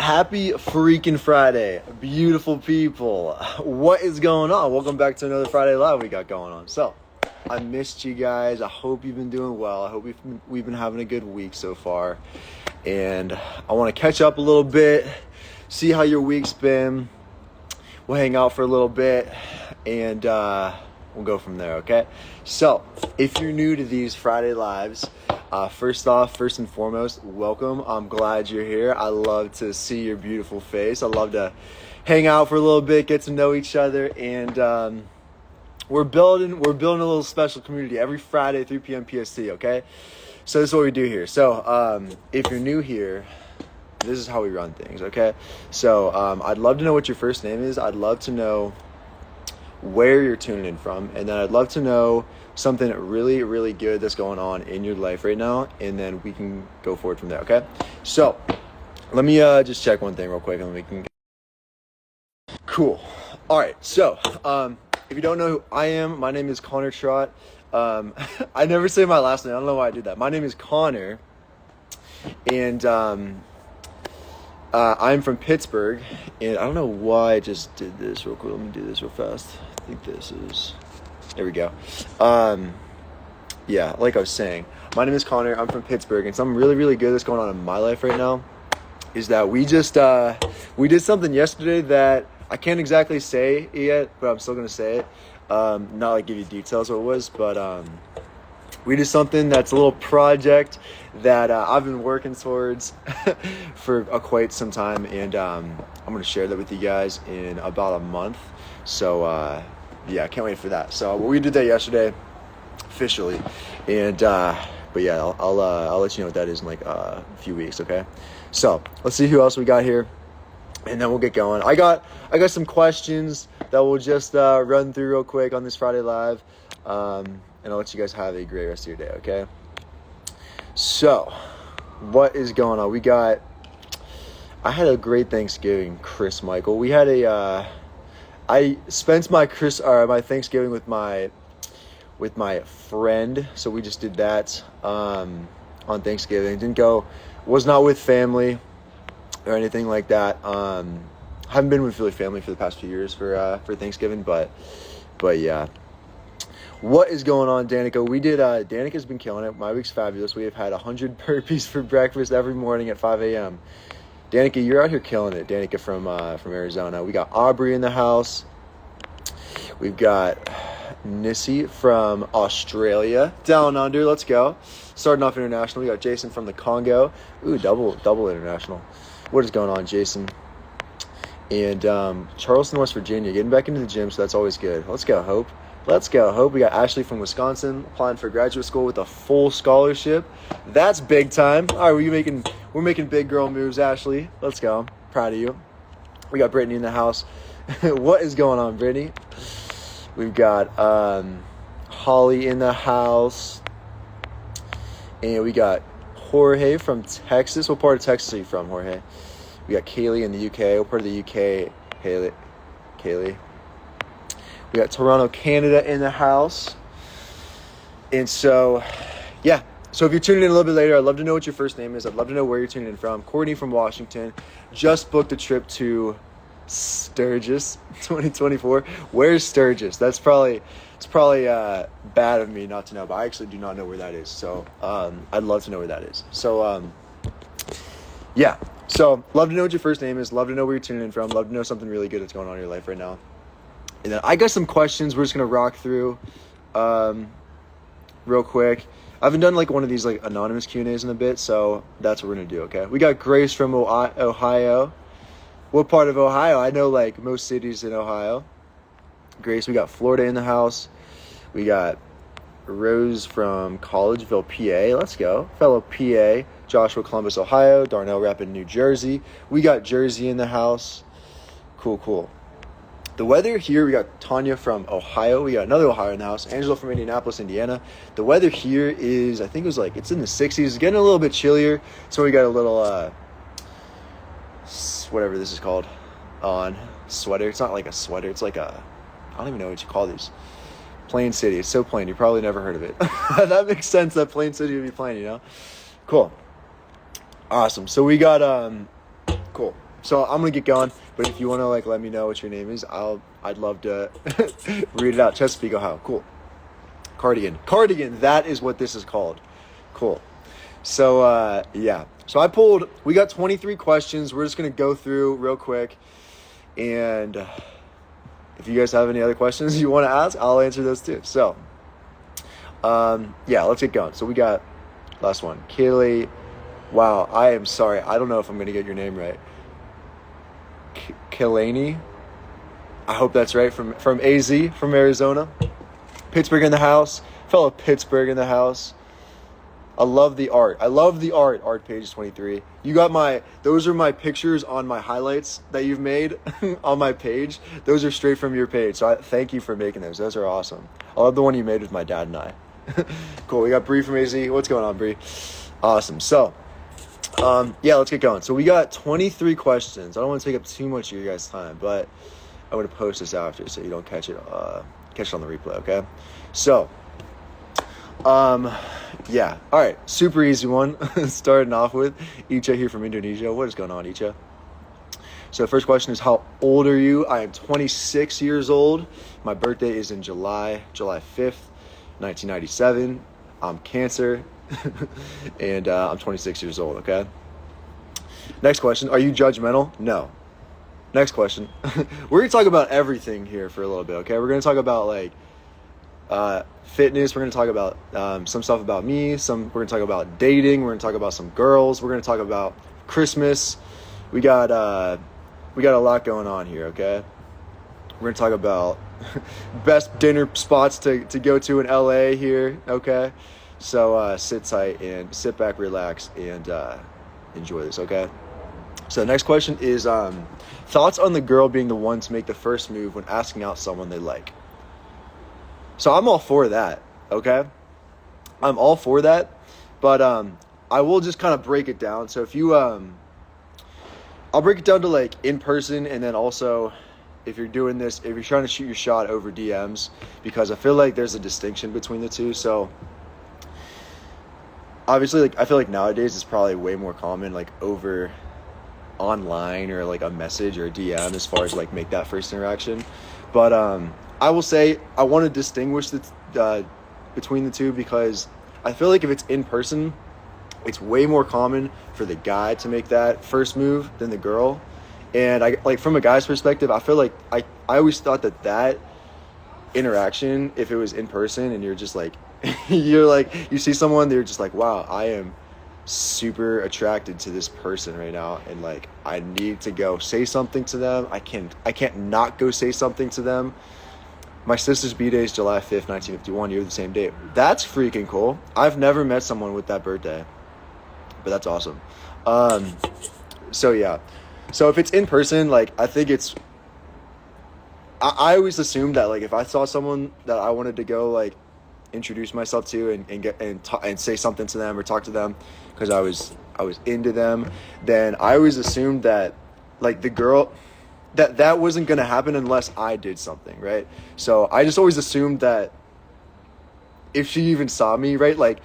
Happy freaking Friday, beautiful people. What is going on? Welcome back to another Friday Live we got going on. So, I missed you guys. I hope you've been doing well. I hope we've been having a good week so far. And I want to catch up a little bit, see how your week's been. We'll hang out for a little bit, and we'll go from there, okay? So, if you're new to these Friday Lives, first and foremost, welcome. I'm glad you're here. I love to see your beautiful face. I love to hang out for a little bit, get to know each other, and we're building a little special community every Friday, 3 p.m. PST, okay? So this is what we do here. So if you're new here, this is how we run things, okay? So I'd love to know what your first name is. I'd love to know where you're tuning in from, and then I'd love to know something really, really good that's going on in your life right now, and then we can go forward from there, okay? So let me just check one thing real quick, and then we can... Cool. All right, so if you don't know who I am, my name is Connor Trott. I never say my last name. I don't know why I did that. My name is Connor, and I'm from Pittsburgh, and I don't know why I just did this real quick. Let me do this real fast. I think this is... There we go. Yeah, like I was saying, my name is Connor. I'm from Pittsburgh, and something really, really good that's going on in my life right now is that we just we did something yesterday that I can't exactly say yet, but I'm still gonna say it. Not like give you details what it was, but we did something that's a little project that I've been working towards for quite some time, and I'm gonna share that with you guys in about a month. So yeah, I can't wait for that. So we did that yesterday, officially, and but yeah, I'll let you know what that is in like a few weeks, okay? So let's see who else we got here, and then we'll get going. I got some questions that we'll just run through real quick on this Friday Live, and I'll let you guys have a great rest of your day, okay? So what is going on? I had a great Thanksgiving, Chris Michael. We had I spent my Thanksgiving with my friend, so we just did that on Thanksgiving. Was not with family or anything like that. Haven't been with family for the past few years for Thanksgiving, but yeah. What is going on, Danica? We did. Danica's been killing it. My week's fabulous. We have had 100 burpees for breakfast every morning at 5 a.m. Danica, you're out here killing it. Danica from Arizona. We got Aubrey in the house. We've got Nissy from Australia. Down under, let's go. Starting off international. We got Jason from the Congo. Ooh, double international. What is going on, Jason? And Charleston, West Virginia. Getting back into the gym, so that's always good. Let's go, Hope. Let's go, Hope. We got Ashley from Wisconsin applying for graduate school with a full scholarship. That's big time. All right, we're making big girl moves, Ashley. Let's go. I'm proud of you. We got Brittany in the house. What is going on, Brittany? We've got Holly in the house. And we got Jorge from Texas. What part of Texas are you from, Jorge? We got Kaylee in the UK. What part of the UK, Kaylee? We got Toronto, Canada in the house. And so, yeah. So if you're tuning in a little bit later, I'd love to know what your first name is. I'd love to know where you're tuning in from. Courtney from Washington just booked a trip to Sturgis 2024. Where's Sturgis? It's probably bad of me not to know, but I actually do not know where that is. So I'd love to know where that is. So yeah. So love to know what your first name is. Love to know where you're tuning in from. Love to know something really good that's going on in your life right now. And then I got some questions we're just going to rock through real quick. I haven't done like one of these like anonymous Q&As in a bit, so that's what we're going to do, okay? We got Grace from Ohio. What part of Ohio? I know like most cities in Ohio. Grace, we got Florida in the house. We got Rose from Collegeville, PA. Let's go. Fellow PA. Joshua, Columbus, Ohio. Darnell, Rapid, New Jersey. We got Jersey in the house. Cool. The weather here, we got Tanya from Ohio. We got another Ohio in the house. Angela from Indianapolis, Indiana. The weather here is, I think it was like, it's in the 60s. It's getting a little bit chillier. So we got a little, whatever this is called, on sweater. It's not like a sweater. It's like I don't even know what you call these. Plain City. It's so plain. You probably never heard of it. That makes sense that Plain City would be plain, you know? Cool. Awesome. So we got, cool. So I'm gonna get going, but if you wanna like let me know what your name is, I'd love to read it out. Chesapeake, Ohio. Cool. Cardigan. That is what this is called. Cool. So yeah. So we got 23 questions. We're just gonna go through real quick, and if you guys have any other questions you want to ask, I'll answer those too. So yeah, let's get going. So we got last one. Kaylee. Wow, I am sorry. I don't know if I'm gonna get your name right. Kalani. I hope that's right. From AZ, from Arizona. Pittsburgh in the house. Fellow Pittsburgh in the house. I love the art. Art Pages 23. You got those are my pictures on my highlights that you've made on my page. Those are straight from your page. So thank you for making those. Those are awesome. I love the one you made with my dad and I. Cool. We got Bree from AZ. What's going on, Bree? Awesome. So, yeah, let's get going. So we got 23 questions. I don't want to take up too much of your guys' time, but I'm going to post this after so you don't catch it on the replay, okay? So, yeah. All right. Super easy one. Starting off with Icha here from Indonesia. What is going on, Icha? So first question is, how old are you? I am 26 years old. My birthday is in July 5th, 1997. I'm Cancer. And I'm 26 years old, okay? Next question, are you judgmental? No. Next question. We're going to talk about everything here for a little bit, okay? We're going to talk about, like, fitness. We're going to talk about some stuff about me. We're going to talk about dating. We're going to talk about some girls. We're going to talk about Christmas. We got a lot going on here, okay? We're going to talk about best dinner spots to go to in LA here, okay? So sit tight and sit back, relax, and enjoy this, okay? So the next question is thoughts on the girl being the one to make the first move when asking out someone they like. So I'm all for that, okay? I'm all for that, but I will just kind of break it down. So if you, I'll break it down to like in person, and then also if you're doing this, if you're trying to shoot your shot over DMs, because I feel like there's a distinction between the two. So obviously, like, I feel like nowadays it's probably way more common, like, over online or, like, a message or a DM as far as, like, make that first interaction. But I will say I want to distinguish between the two, because I feel like if it's in person, it's way more common for the guy to make that first move than the girl. And, like, from a guy's perspective, I feel like I always thought that interaction, if it was in person and you're just, like, you're like, you see someone, they're just like, wow, I am super attracted to this person right now, and like I need to go say something to them. I can't not go say something to them. My sister's B-day is July 5th, 1951. You're the same date. That's freaking cool. I've never met someone with that birthday, but that's awesome. So yeah. So if it's in person, like, I think I always assumed that, like, if I saw someone that I wanted to go, like, introduce myself to and say something to them or talk to them because I was into them, then I always assumed that, like, the girl, that wasn't going to happen unless I did something, right? So I just always assumed that if she even saw me, right, like,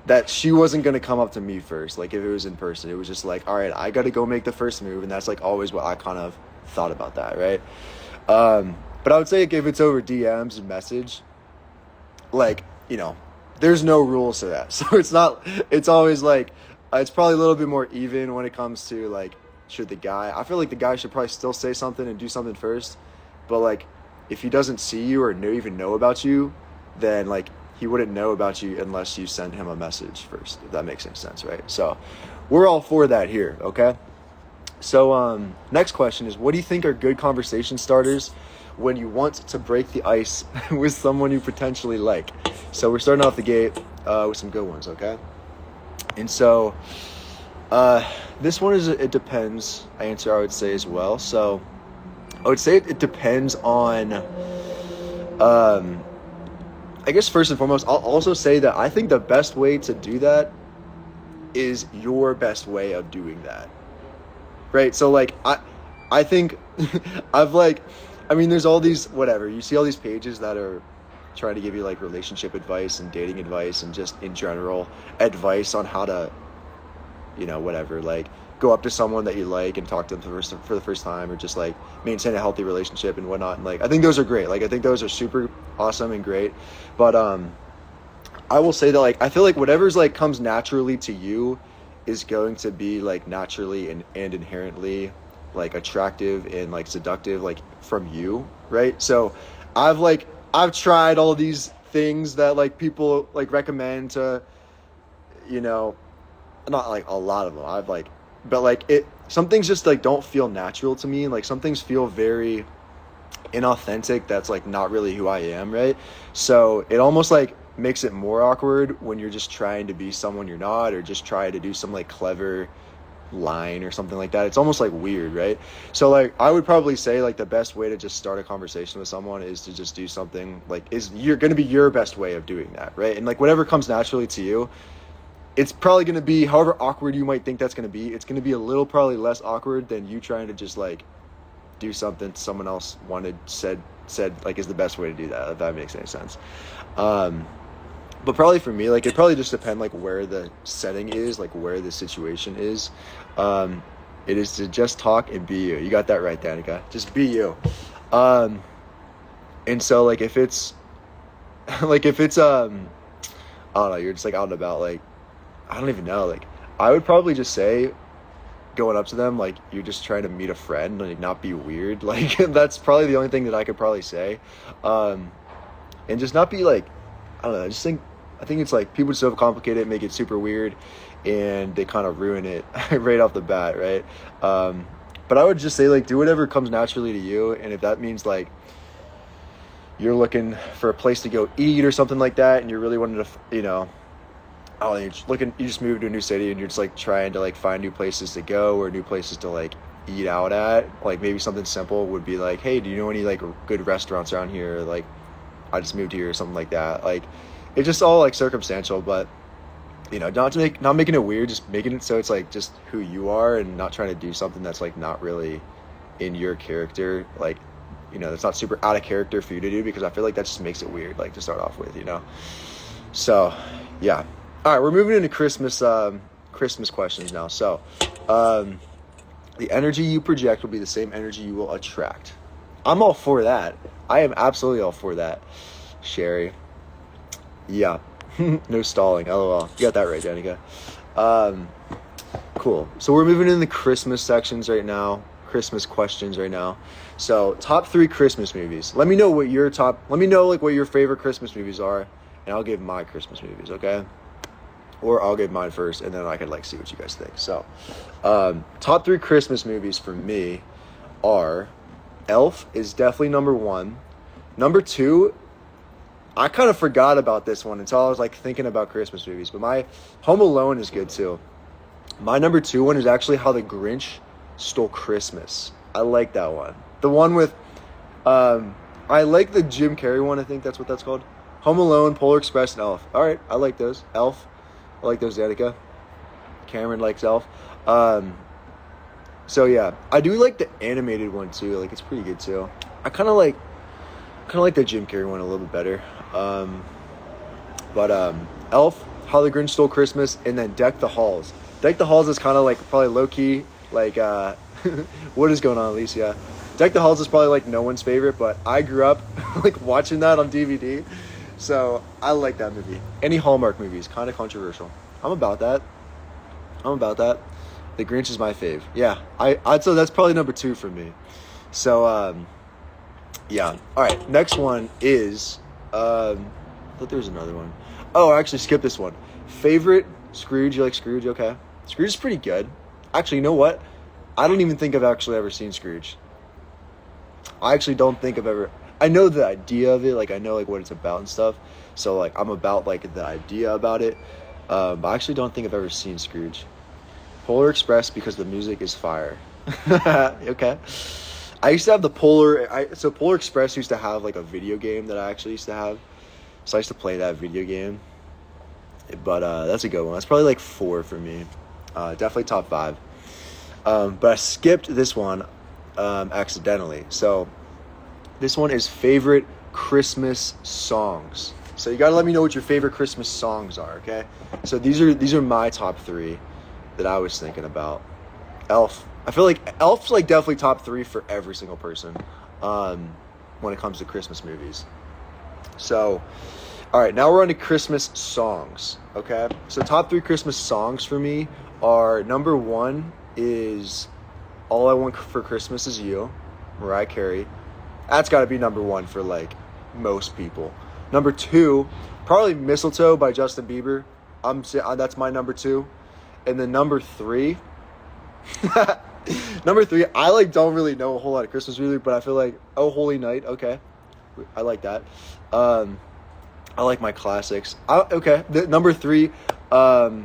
that she wasn't going to come up to me first. Like, if it was in person, it was just like, all right, I got to go make the first move. And that's, like, always what I kind of thought about that, right? But I would say, like, if it's over DMs and message, like, you know, there's no rules to that. So it's always like, it's probably a little bit more even when it comes to, like, should the guy, I feel like the guy should probably still say something and do something first. But, like, if he doesn't see you or even know about you, then, like, he wouldn't know about you unless you send him a message first, if that makes any sense, right? So we're all for that here, okay? So next question is, what do you think are good conversation starters when you want to break the ice with someone you potentially like? So we're starting off the gate with some good ones, okay? And so this one is, it depends, answer I would say as well. So I would say it depends on, I guess first and foremost, I'll also say that I think the best way to do that is your best way of doing that, right? So, like, I think there's all these, whatever, you see all these pages that are trying to give you, like, relationship advice and dating advice and just in general advice on how to, you know, whatever, like, go up to someone that you like and talk to them for the first time, or just like maintain a healthy relationship and whatnot. And like, I think those are great. Like, I think those are super awesome and great. But I will say that like, I feel like whatever's like comes naturally to you is going to be like naturally and inherently like attractive and like seductive, like from you, right? So I've tried all these things that like people like recommend to, you know, not like a lot of them. But like some things just like don't feel natural to me, and like some things feel very inauthentic. That's like not really who I am, right? So it almost like makes it more awkward when you're just trying to be someone you're not, or just try to do some like clever line or something like that. It's almost like weird, right? So like I would probably say like the best way to just start a conversation with someone is to just do something like you're going to be your best way of doing that, right? And like whatever comes naturally to you, it's probably going to be, however awkward you might think that's going to be, it's going to be a little probably less awkward than you trying to just like do something someone else said like is the best way to do that, if that makes any sense. But probably for me, like it probably just depends like where the setting is, like where the situation is. It is to just talk and be you. You got that right, Danica. Just be you. And so like if it's I don't know, you're just like out and about, like I don't even know, like I would probably just say, going up to them, like you're just trying to meet a friend, like not be weird. Like that's probably the only thing that I could probably say. And just not be like, I don't know, I think it's like people just overcomplicate it, make it super weird, and they kind of ruin it right off the bat, right? But I would just say like do whatever comes naturally to you, and if that means like you're looking for a place to go eat or something like that, and you're really wanting to, you know, you just moved to a new city and you're just like trying to like find new places to go or new places to like eat out at, like maybe something simple would be like, hey, do you know any like good restaurants around here? Like I just moved here or something like that. Like it's just all like circumstantial, but you know, not making it weird, just making it so it's like just who you are, and not trying to do something that's like not really in your character, like, you know, that's not super out of character for you to do, because I feel like that just makes it weird, like to start off with, you know. So yeah. All right, we're moving into Christmas questions now. So, the energy you project will be the same energy you will attract. I'm all for that. I am absolutely all for that, Sherry. Yeah, no stalling. LOL. You got that right, Danica. Cool. So we're moving into the Christmas sections right now. Christmas questions right now. So top 3 Christmas movies. Let me know what your favorite Christmas movies are, and I'll give my Christmas movies. Okay. Or I'll give mine first, and then I can like see what you guys think. So, top 3 Christmas movies for me are Elf is definitely number 1. Number 2, I kind of forgot about this one until I was like thinking about Christmas movies, but my Home Alone is good too. My number 2 one is actually How the Grinch Stole Christmas. I like that one. The one with, I like the Jim Carrey one. I think that's what that's called. Home Alone, Polar Express, and Elf. All right, I like those. Elf. I like those, Danica. Cameron likes Elf. So yeah, I do like the animated one too. Like it's pretty good too. I kind of like the Jim Carrey one a little bit better. But Elf, How the Grinch Stole Christmas, and then Deck the Halls. Deck the Halls is kind of like probably low key. Like what is going on, Alicia? Deck the Halls is probably like no one's favorite, but I grew up like watching that on DVD. So I like that movie. Any Hallmark movies, kind of controversial. I'm about that. The Grinch is my fave. Yeah, I'd say that's probably number 2 for me. So yeah. All right, next one is I thought there was another one. Oh, I actually skipped this one. Favorite Scrooge? You like Scrooge? Okay. Scrooge is pretty good. Actually, you know what? I don't even think I've actually ever seen Scrooge. I actually don't think I've ever. I know the idea of it, like I know like what it's about and stuff. So like I'm about like the idea about it. But I actually don't think I've ever seen Scrooge. Polar Express because the music is fire. Okay. I used to have the Polar Express used to have like a video game that I actually used to have. So I used to play that video game. But that's a good one. That's probably like 4 for me. Definitely top 5. But I skipped this one accidentally. So this one is favorite Christmas songs. So you gotta let me know what your favorite Christmas songs are, okay? So these are my top 3 that I was thinking about. Elf. I feel like Elf's like definitely top 3 for every single person when it comes to Christmas movies. So, all right, now we're on to Christmas songs, okay? So top 3 Christmas songs for me are, number 1 is All I Want for Christmas Is You, Mariah Carey. That's got to be number 1 for like most people. Number 2, probably Mistletoe by Justin Bieber. That's my number 2. And then number 3, I like don't really know a whole lot of Christmas music, but I feel like Oh Holy Night, okay. I like that. I like my classics. Number 3, I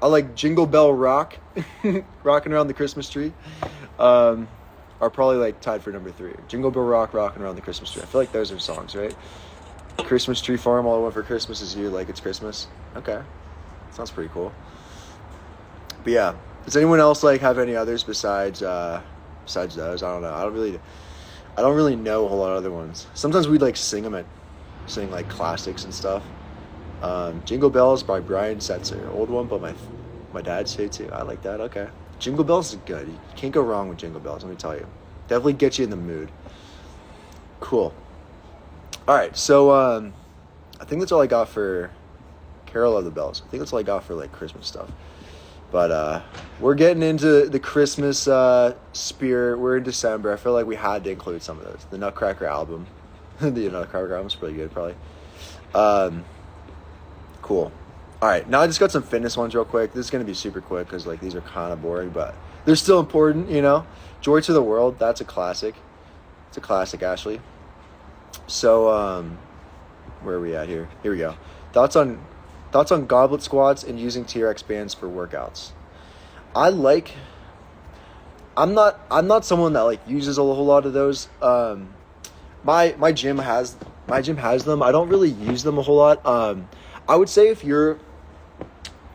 like Jingle Bell Rock, Rocking Around the Christmas Tree, are probably like tied for number 3. Jingle Bell Rock, Rocking Around the Christmas Tree. I feel like those are songs, right? Christmas Tree Farm, All I Want for Christmas Is You, like it's Christmas. Okay, sounds pretty cool. But yeah, does anyone else like have any others besides those? I don't know. I don't really know a whole lot of other ones. Sometimes we like sing like classics and stuff. Jingle Bells by Brian Setzer, old one, but my dad say too. I like that. Okay, Jingle Bells is good. You can't go wrong with Jingle Bells. Let me tell you, definitely gets you in the mood. Cool. All right, so I think that's all I got for Carol of the Bells. I think that's all I got for like Christmas stuff. But we're getting into the Christmas spirit. We're in December. I feel like we had to include some of those. The Nutcracker album. The Nutcracker album's pretty good, probably. Cool. All right, now I just got some fitness ones real quick. This is going to be super quick because like these are kind of boring, but they're still important, you know? Joy to the World, that's a classic. It's a classic, Ashley. So, where are we at here? Here we go. Thoughts on goblet squats and using TRX bands for workouts. I'm not someone that like uses a whole lot of those. My gym has them. I don't really use them a whole lot. I would say if you're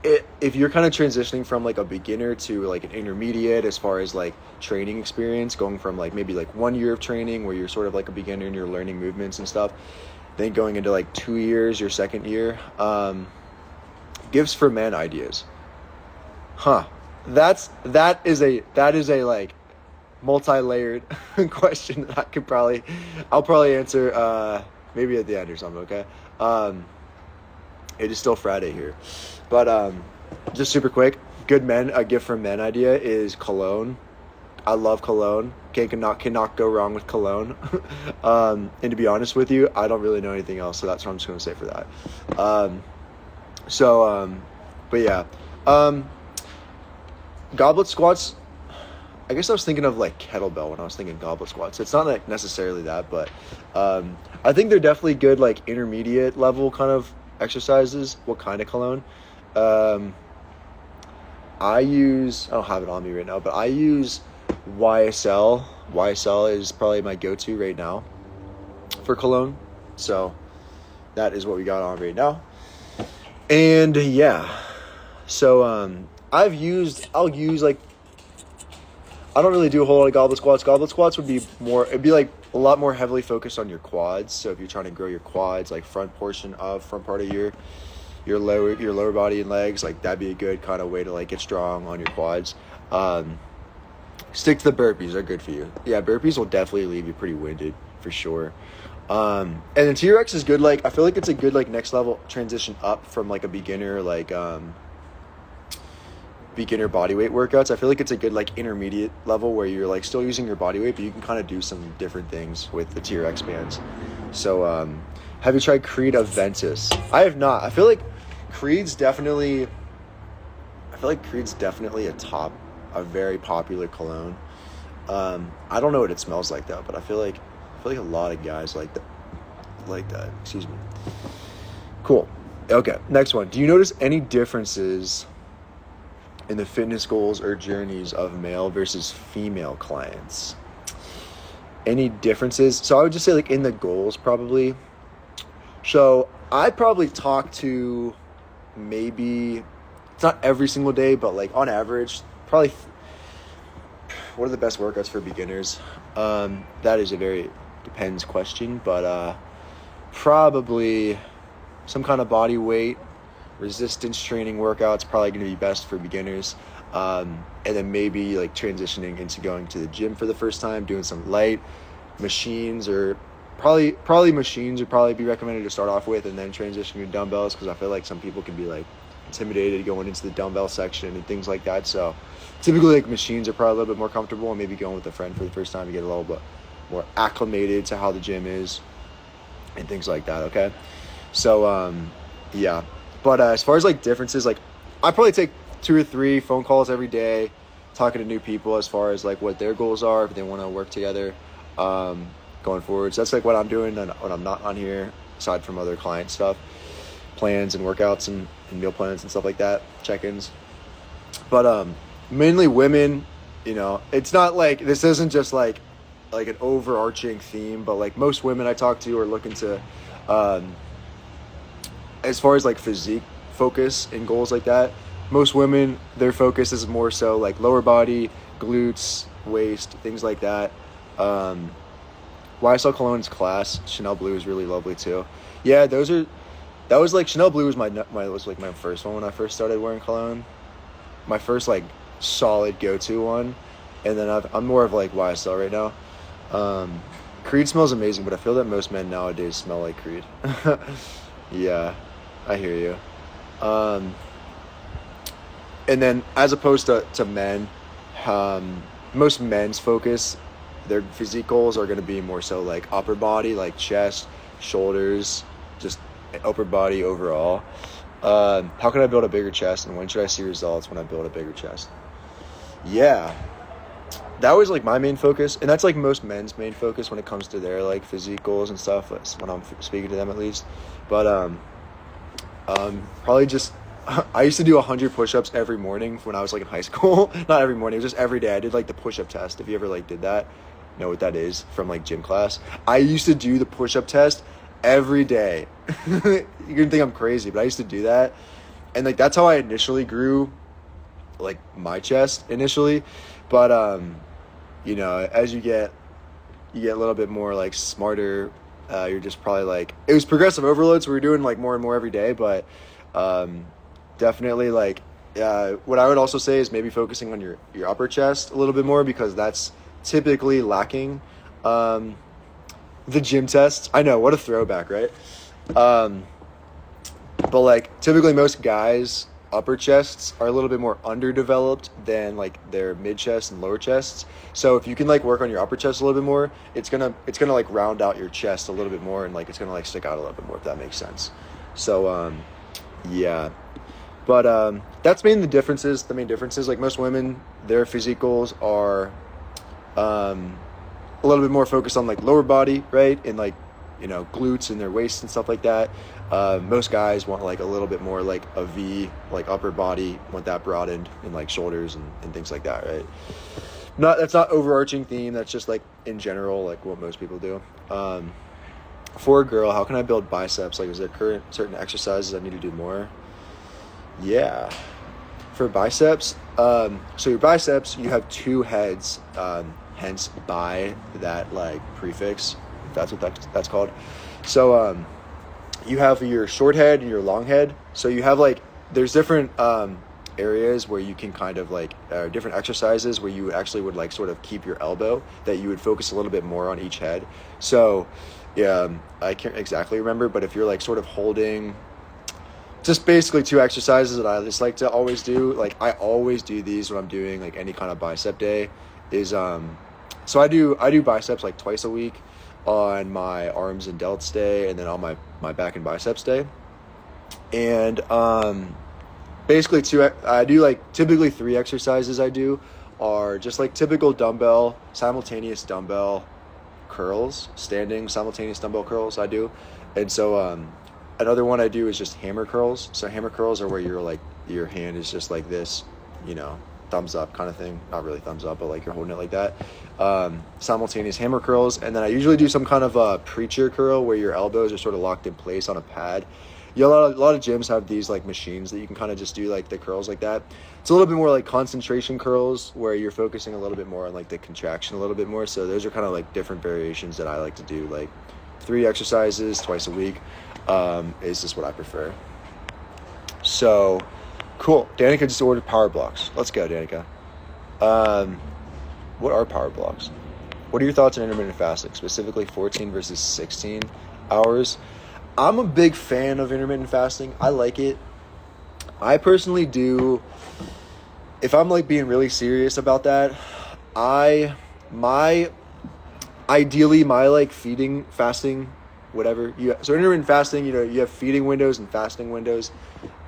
kind of transitioning from like a beginner to like an intermediate as far as like training experience, going from like maybe like 1 year of training where you're sort of like a beginner and you're learning movements and stuff, then going into like 2 years, your second year, gifts for men ideas. That is a like multi-layered question that I'll probably answer maybe at the end or something, okay? It is still Friday here. But just super quick, a gift for men idea is cologne. I love cologne. Cannot go wrong with cologne. And to be honest with you, I don't really know anything else, so that's what I'm just going to say for that. But yeah. Goblet squats, I guess I was thinking of like kettlebell when I was thinking goblet squats. It's not like necessarily that, but I think they're definitely good like intermediate level kind of exercises. What kind of cologne? I don't have it on me right now, but I use YSL. YSL is probably my go-to right now for cologne. So that is what we got on right now. And yeah, so I'll use like, I don't really do a whole lot of goblet squats. Goblet squats it'd be like a lot more heavily focused on your quads. So if you're trying to grow your quads, like front part of your lower body and legs, like that'd be a good kind of way to like get strong on your quads. Stick to the burpees, they're good for you. Yeah, burpees will definitely leave you pretty winded for sure. And then TRX is good. Like I feel like it's a good like next level transition up from like a beginner beginner body weight workouts. I feel like it's a good like intermediate level where you're like still using your body weight, but you can kind of do some different things with the TRX bands. So have you tried Creed Aventus? I have not. I feel like Creed's definitely a very popular cologne. I don't know what it smells like though, but I feel like a lot of guys like that. Excuse me. Cool. Okay, next one. Do you notice any differences in the fitness goals or journeys of male versus female clients? Any differences? So I would just say like in the goals probably. So I probably talk to maybe, it's not every single day, but like on average, probably what are the best workouts for beginners? That is a very depends question, but probably some kind of body weight resistance training workouts probably going to be best for beginners. And then maybe like transitioning into going to the gym for the first time, doing some light machines, or probably machines would probably be recommended to start off with, and then transitioning to dumbbells, because I feel like some people can be like intimidated going into the dumbbell section and things like that. So typically like machines are probably a little bit more comfortable, and maybe going with a friend for the first time to get a little bit more acclimated to how the gym is and things like that. Okay. So yeah, but as far as like differences, like I probably take 2 or 3 phone calls every day talking to new people as far as like what their goals are, if they want to work together going forward. So that's like what I'm doing when I'm not on here, aside from other client stuff, plans and workouts and meal plans and stuff like that, check-ins. But mainly women, you know, it's not like, this isn't just like an overarching theme, but like most women I talk to are looking to as far as like physique focus and goals like that, most women, their focus is more so like lower body, glutes, waist, things like that. YSL Cologne's class, Chanel Blue is really lovely too. Yeah, that was like, Chanel Blue was was like my first one when I first started wearing cologne. My first like solid go-to one. And then I'm more of like YSL right now. Creed smells amazing, but I feel that most men nowadays smell like Creed. Yeah, I hear you. And then as opposed to men, most men's focus, their physique goals are going to be more so like upper body, like chest, shoulders, just upper body overall. How can I build a bigger chest, and when should I see results when I build a bigger chest? Yeah, that was like my main focus, and that's like most men's main focus when it comes to their like physique goals and stuff. That's when I'm speaking to them at least. But probably just I used to do 100 push-ups every morning when I was like in high school. Not every morning, it was just every day. I did like the push-up test. If you ever like did that, you know what that is from like gym class. I used to do the push-up test every day. You're gonna think I'm crazy, but I used to do that, and like that's how I initially grew like my chest initially. But you know, as you get a little bit more like smarter, you're just probably like, it was progressive overload, so we were doing like more and more every day. But definitely like what I would also say is maybe focusing on your upper chest a little bit more, because that's typically lacking. The gym tests, I know, what a throwback, right? But like typically most guys' upper chests are a little bit more underdeveloped than like their mid chest and lower chests. So if you can like work on your upper chest a little bit more, it's gonna like round out your chest a little bit more, and like it's gonna like stick out a little bit more, if that makes sense. So yeah, but that's mainly the differences. The main differences, like most women, their physique goals are a little bit more focused on like lower body, right, and like, you know, glutes and their waist and stuff like that. Most guys want like a little bit more like a V, like upper body, want that broadened, and like shoulders and things like that, right? That's not overarching theme, that's just like in general like what most people do. For a girl, how can I build biceps? Like, is there certain exercises I need to do more? Yeah, for biceps, so your biceps, you have 2 heads, hence bi, that like prefix, if that's what that's called. So you have your short head and your long head. So you have like, there's different areas where you can kind of like different exercises where you actually would like sort of keep your elbow, that you would focus a little bit more on each head. So yeah, I can't exactly remember, but if you're like sort of holding, just basically 2 exercises that I just like to always do, like I always do these when I'm doing like any kind of bicep day, is so I do biceps like twice a week, on my arms and delts day, and then on my back and biceps day. And basically I do like typically 3 exercises I do are just like typical dumbbell, simultaneous dumbbell curls, standing simultaneous dumbbell curls I do. And so another one I do is just hammer curls. So hammer curls are where you're like, your hand is just like this, you know, thumbs up kind of thing. Not really thumbs up, but like you're holding it like that. Simultaneous hammer curls. And then I usually do some kind of a preacher curl where your elbows are sort of locked in place on a pad. A lot of gyms have these like machines that you can kind of just do like the curls like that. It's a little bit more like concentration curls, where you're focusing a little bit more on like the contraction a little bit more. So those are kind of like different variations that I like to do, like 3 exercises twice a week is just what I prefer. So Cool. Danica just ordered power blocks. Let's go, Danica. What are power blocks? What are your thoughts on intermittent fasting, specifically 14 versus 16 hours? I'm a big fan of intermittent fasting. I like it. I personally do. If I'm like being really serious about that, ideally my like feeding, fasting, whatever. So intermittent fasting, you have feeding windows and fasting windows.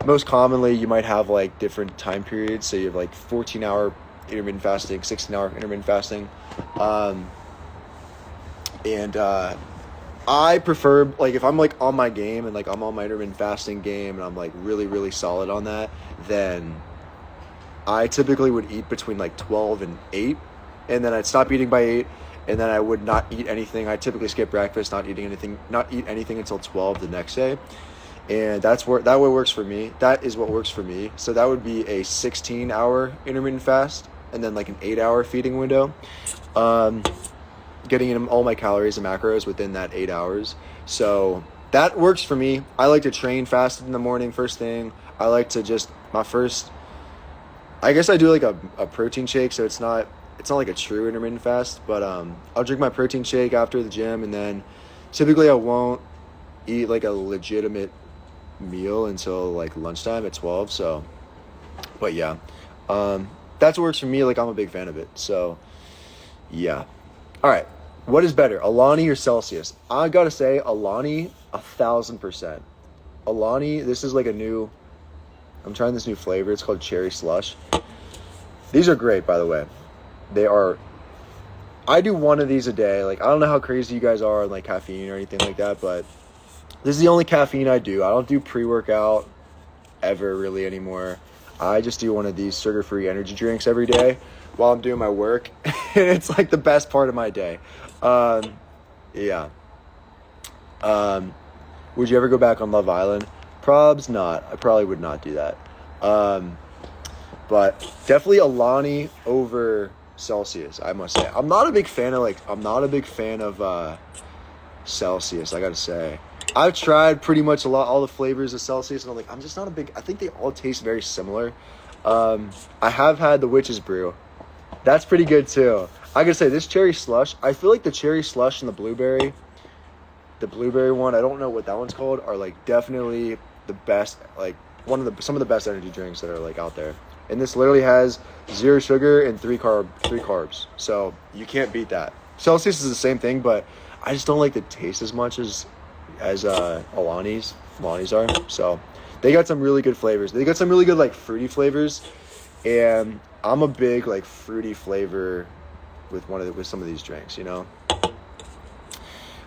Most commonly, you might have like different time periods. So you have like 14-hour intermittent fasting, 16-hour intermittent fasting. I prefer, like, if I'm like on my game and like I'm on my intermittent fasting game and I'm like really, really solid on that, then I typically would eat between like 12 and 8, and then I'd stop eating by 8, and then I would not eat anything. I typically skip breakfast, not eat anything until 12 the next day. And that way works for me. That is what works for me. So that would be a 16-hour intermittent fast and then like an 8-hour feeding window. Getting in all my calories and macros within that 8 hours. So that works for me. I like to train fasted in the morning first thing. I like to just, I guess I do like a protein shake, so it's not like a true intermittent fast, but I'll drink my protein shake after the gym, and then typically I won't eat like a legitimate meal until like lunchtime at 12. So, but yeah, that's what works for me. Like, I'm a big fan of it. So yeah. All right. What is better, Alani or Celsius? I gotta say, Alani, 1,000%. Alani, this is like I'm trying this new flavor. It's called Cherry Slush. These are great, by the way. I do one of these a day. Like, I don't know how crazy you guys are on like caffeine or anything like that, but this is the only caffeine I do. I don't do pre-workout ever really anymore. I just do one of these sugar-free energy drinks every day while I'm doing my work. And it's like the best part of my day. Yeah. Would you ever go back on Love Island? Probs not. I probably would not do that. But definitely Alani over Celsius, I must say. I'm not a big fan of Celsius, I gotta say. I've tried pretty much all the flavors of Celsius, and I'm just not I think they all taste very similar. I have had the Witch's Brew. That's pretty good too. I gotta say, this cherry slush, I feel like the cherry slush and the blueberry one, I don't know what that one's called, are like definitely the best, like some of the best energy drinks that are like out there. And this literally has 0 sugar and 3 carbs. So you can't beat that. Celsius is the same thing, but I just don't like the taste as much as Alani's are. So they got some really good flavors. They got some really good like fruity flavors, and I'm a big like fruity flavor with some of these drinks,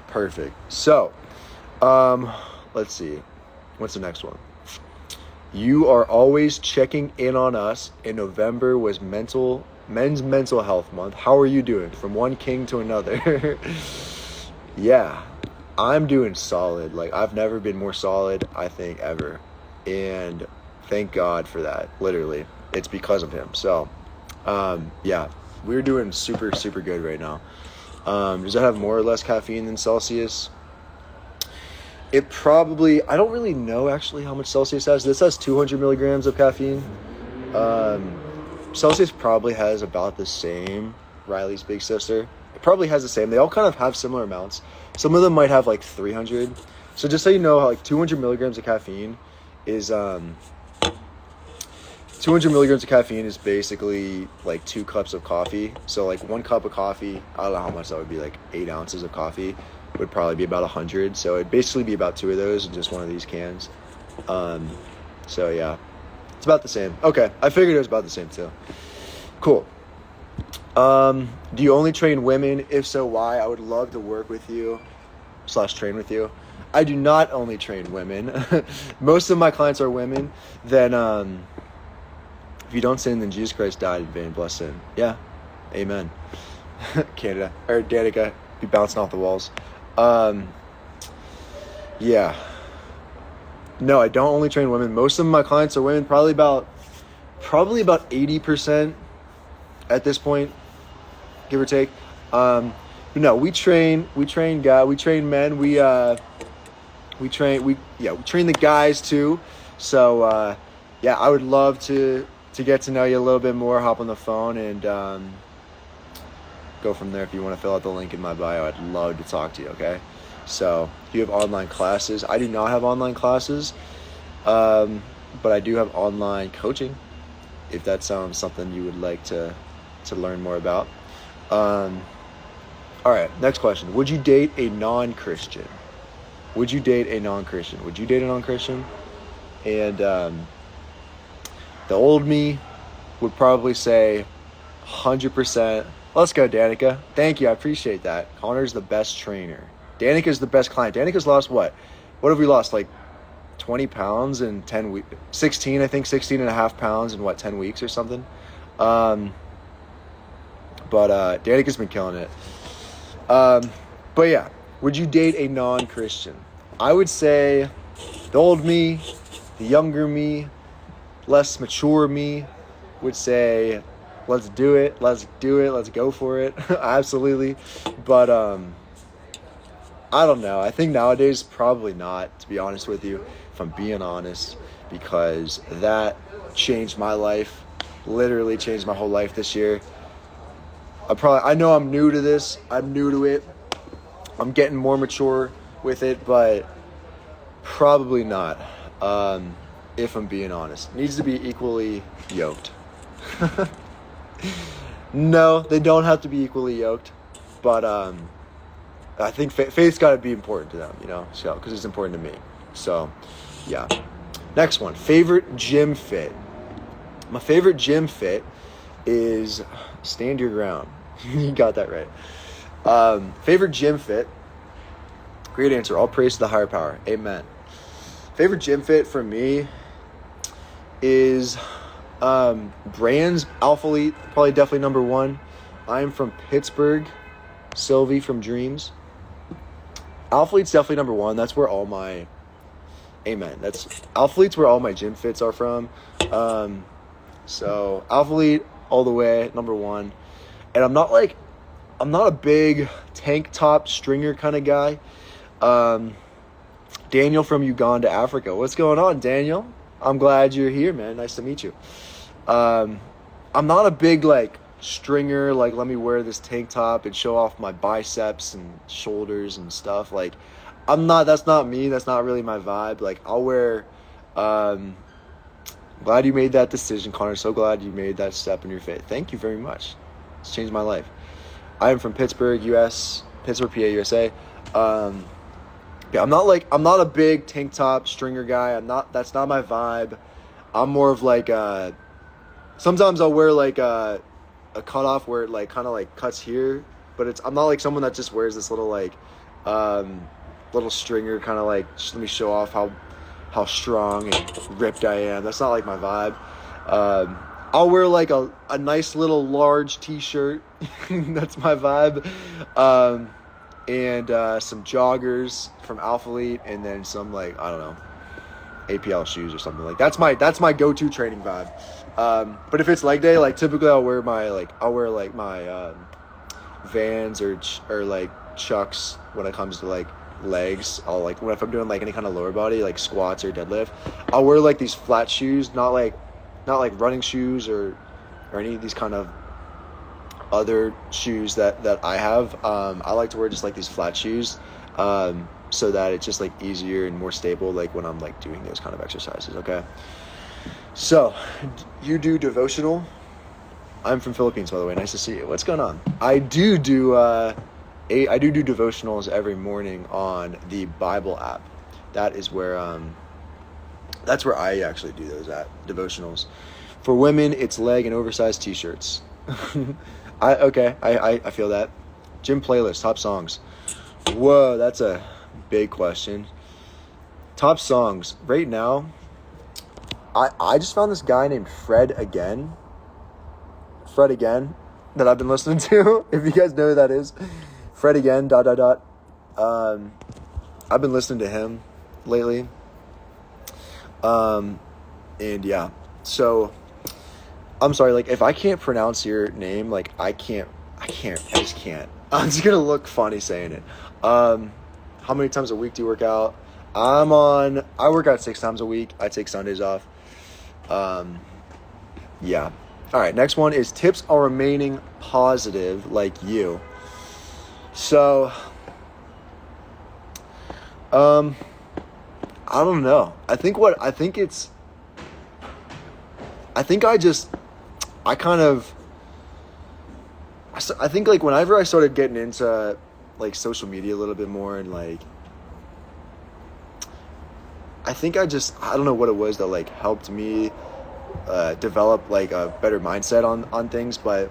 Perfect. So, let's see. What's the next one? You are always checking in on us. In November was Men's Mental Health Month. How are you doing? From one king to another. Yeah, I'm doing solid. Like, I've never been more solid, I think, ever. And thank God for that. Literally. It's because of him. So, yeah, we're doing super, super good right now. Does that have more or less caffeine than Celsius? It probably, I don't really know actually how much Celsius has. This has 200 milligrams of caffeine. Celsius probably has about the same. Riley's big sister. It probably has the same. They all kind of have similar amounts. Some of them might have like 300. So just so you know, like 200 milligrams of caffeine is, 200 milligrams of caffeine is basically like 2 cups of coffee. So like 1 cup of coffee, I don't know how much that would be, like 8 ounces of coffee would probably be about 100. So it'd basically be about 2 of those in just one of these cans. So yeah, it's about the same. Okay, I figured it was about the same too. Cool. Do you only train women? If so, why? I would love to work with you / train with you. I do not only train women. Most of my clients are women. Then, if you don't sin, then Jesus Christ died in vain. Bless sin. Yeah. Amen. Canada. Or Danica. Be bouncing off the walls. Yeah. No, I don't only train women. Most of my clients are women. Probably about 80% at this point, give or take. But no, we train men. We train the guys too. So, yeah, I would love to get to know you a little bit more, hop on the phone, and go from there. If you want to fill out the link in my bio, I'd love to talk to you, okay? So, you have online classes. I do not have online classes, but I do have online coaching, if that sounds something you would like to learn more about. All right, next question. Would you date a non-Christian? Would you date a non-Christian? Would you date a non-Christian? And the old me would probably say 100%. Let's go, Danica. Thank you. I appreciate that. Connor's the best trainer. Danica's the best client. Danica's lost what? What have we lost? Like 20 pounds in 10 weeks? 16, I think. 16 and a half pounds in, 10 weeks or something? But Danica's been killing it. But yeah, would you date a non-Christian? I would say the old me, the younger me, less mature me would say, let's do it, let's go for it. Absolutely. But I don't know. I think nowadays probably not, to be honest with you, if I'm being honest, because that changed my life, literally changed my whole life this year. I know I'm new to this. I'm new to it. I'm getting more mature with it, but probably not. If I'm being honest, needs to be equally yoked. No, they don't have to be equally yoked, but I think faith's got to be important to them, so because it's important to me. So, yeah. Next one, favorite gym fit. My favorite gym fit is stand your ground. You got that right. Favorite gym fit. Great answer. All praise to the higher power. Amen. Favorite gym fit for me is brands. Alphalete, probably definitely number one. I'm from Pittsburgh. Sylvie from Dreams. Alphalete's definitely number one. That's where all my Alphalete's where all my gym fits are from. So Alphalete all the way, number one. And I'm not a big tank top stringer kind of guy. Daniel from Uganda, Africa. What's going on, Daniel? I'm glad you're here, man. Nice to meet you. I'm not a big stringer, let me wear this tank top and show off my biceps and shoulders and stuff. That's not me. That's not really my vibe. I'll wear, glad you made that decision, Connor. So glad you made that step in your faith. Thank you very much. It's changed my life. I am from Pittsburgh, Pittsburgh, PA, USA. Yeah, I'm not a big tank top stringer guy. That's not my vibe. I'm more of sometimes I'll wear a cutoff where it kind of cuts here, but I'm not someone that just wears this little little stringer kind of let me show off how strong and ripped I am. That's not my vibe. I'll wear a nice little large t-shirt. That's my vibe. And some joggers from Alphalete, and then some I don't know, APL shoes or something. That's my go-to training vibe. But if it's leg day, typically I'll wear my my Vans or Chucks when it comes to legs. I'll if I'm doing any kind of lower body squats or deadlift, I'll wear these flat shoes, not running shoes or any of these kind of other shoes that I have. I like to wear just these flat shoes, so that it's just easier and more stable when I'm doing those kind of exercises. Okay. So, you do devotional. I'm from Philippines, by the way. Nice to see you. What's going on? I do devotionals every morning on the Bible app. That is where that's where I actually do those devotionals. For women, it's leg and oversized t-shirts. I feel that. Gym playlist, top songs. Whoa, that's a big question. Top songs right now. I just found this guy named Fred Again, that I've been listening to. If you guys know who that is, Fred Again. ... I've been listening to him lately. And yeah, so I'm sorry. If I can't pronounce your name, I just can't. I'm just gonna look funny saying it. How many times a week do you work out? I work out 6 times a week. I take Sundays off. Yeah. All right, next one is tips on remaining positive like you. So, I don't know. I think like whenever I started getting into like social media a little bit more, and like I don't know what it was that like helped me develop like a better mindset on things, but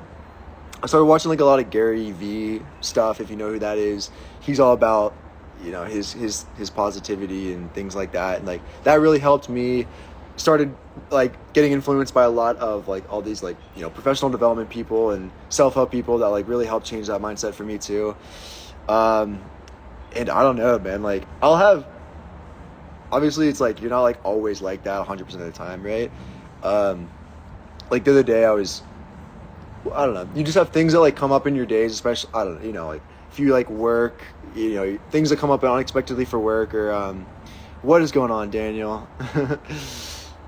I started watching like a lot of Gary V stuff, if you know who that is. He's all about, his positivity and things like that, and like that really helped me. Started like getting influenced by a lot of like all these like professional development people and self-help people that like really helped change that mindset for me too. And I don't know, man, like obviously it's like you're not like always like that 100% of the time, right? Like the other day I don't know, you just have things that like come up in your days, especially I don't know, like if you like work, things that come up unexpectedly for work, or what is going on, Daniel?